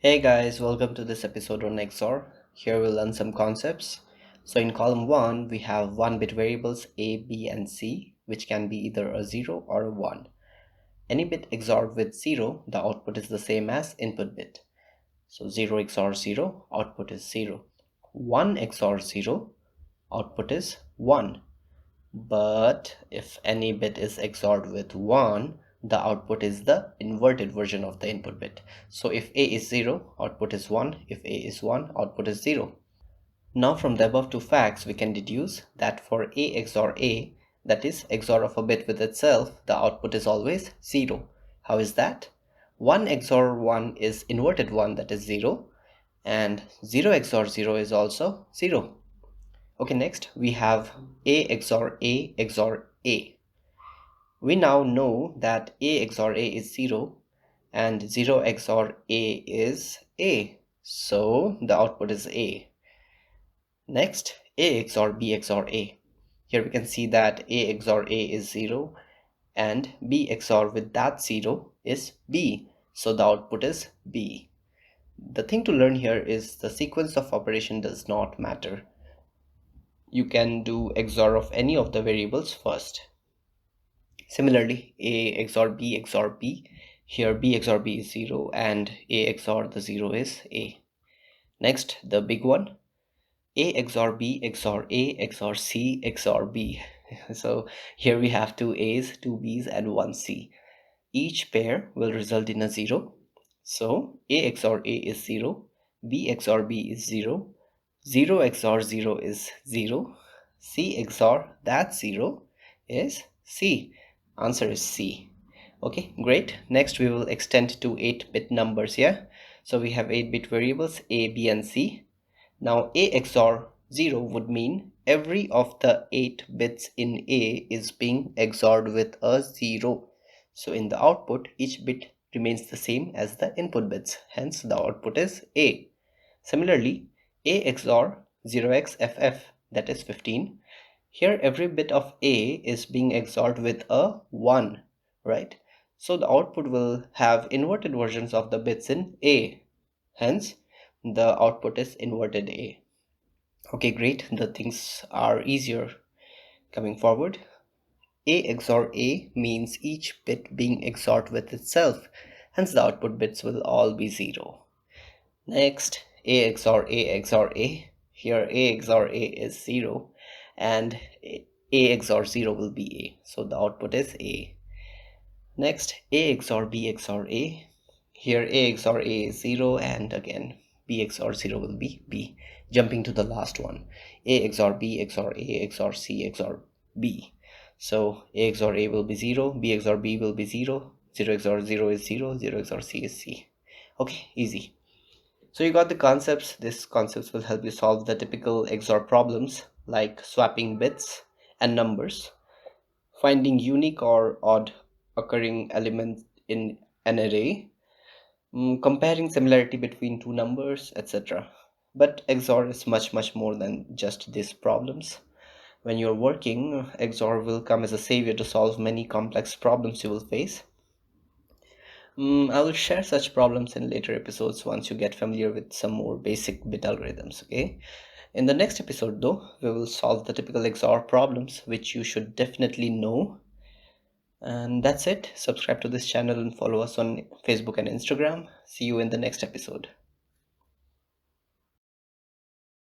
Hey guys, welcome to this episode on XOR. Here we'll learn some concepts. So in column 1, we have 1-bit variables A, B, and C, which can be either a 0 or a 1. Any bit XORed with 0, the output is the same as input bit. So 0 XOR 0, output is 0. 1 XOR 0, output is 1. But if any bit is XORed with 1, the output is the inverted version of the input bit. So if A is 0, output is 1. If A is 1, output is 0. Now from the above two facts, we can deduce that for A XOR A, that is XOR of a bit with itself, the output is always 0. How is that? 1 XOR 1 is inverted 1, that is 0. And 0 XOR 0 is also 0. Okay, next we have A XOR A XOR A. We now know that A XOR A is 0 and 0 XOR A is A. So the output is A. Next, A XOR B XOR A. Here we can see that A XOR A is 0 and B XOR with that 0 is B. So the output is B. The thing to learn here is the sequence of operation does not matter. You can do XOR of any of the variables first. Similarly, A XOR B XOR B. Here B XOR B is 0 and A XOR the 0 is A. Next, the big one. A XOR B XOR A XOR C XOR B. So here we have two A's, two B's and one C. Each pair will result in a 0. So A XOR A is 0, B XOR B is 0, 0 XOR 0 is 0, C XOR that 0 is C. Answer is C. Okay, great. Next we will extend to 8-bit numbers here. So we have 8-bit variables A, B and C. Now A XOR 0 would mean every of the 8 bits in A is being XORed with a 0. So in the output, each bit remains the same as the input bits. Hence the output is A. Similarly, A XOR 0xFF, that is 15. Here every bit of A is being XORed with a 1, right? So the output will have inverted versions of the bits in A. Hence the output is inverted A. Okay, great. The things are easier coming forward. A XOR A means each bit being XORed with itself. Hence the output bits will all be 0. Next, A XOR A XOR A. Here A XOR A is 0 and A XOR 0 will be A. So the output is A. Next, A XOR B XOR A. Here A XOR A is 0 and again B XOR 0 will be B. Jumping to the last one, A XOR B XOR A XOR C XOR B. So A XOR A will be 0, B XOR B will be 0, 0 XOR 0 is 0, 0 XOR C is C. Okay, easy. So you got the concepts. These concepts will help you solve the typical XOR problems like swapping bits and numbers, finding unique or odd occurring elements in an array, comparing similarity between two numbers, etc. But XOR is much more than just these problems. When you're working, XOR will come as a savior to solve many complex problems you will face. I will share such problems in later episodes once you get familiar with some more basic bit algorithms, okay? In the next episode though, we will solve the typical XOR problems which you should definitely know. And that's it. Subscribe to this channel and follow us on Facebook and Instagram. See you in the next episode.